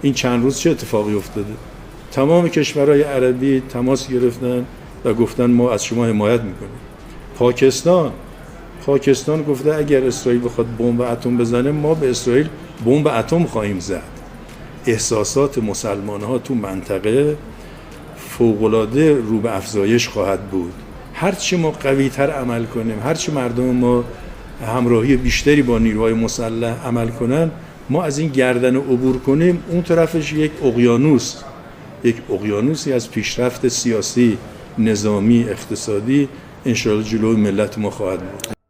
این چند روز چه اتفاقی افتاده؟ تمام کشورهای عربی تماس گرفتن و گفتن ما از شما حمایت میکنیم. پاکستان گفته اگر اسرائیل بخواد بمب اتم بزنه ما به اسرائیل بمب اتم خواهیم زد. احساسات مسلمان‌ها تو منطقه فوق‌العاده رو به افزایش خواهد بود. هرچی ما قوی‌تر عمل کنیم، هرچی مردم ما همراهی بیشتری با نیروهای مسلح عمل کنن، ما از این گردن عبور کنیم، اون طرفش یک اقیانوسی از پیشرفت سیاسی، نظامی، اقتصادی انشاءالله جلوی ملت ما خواهد بود.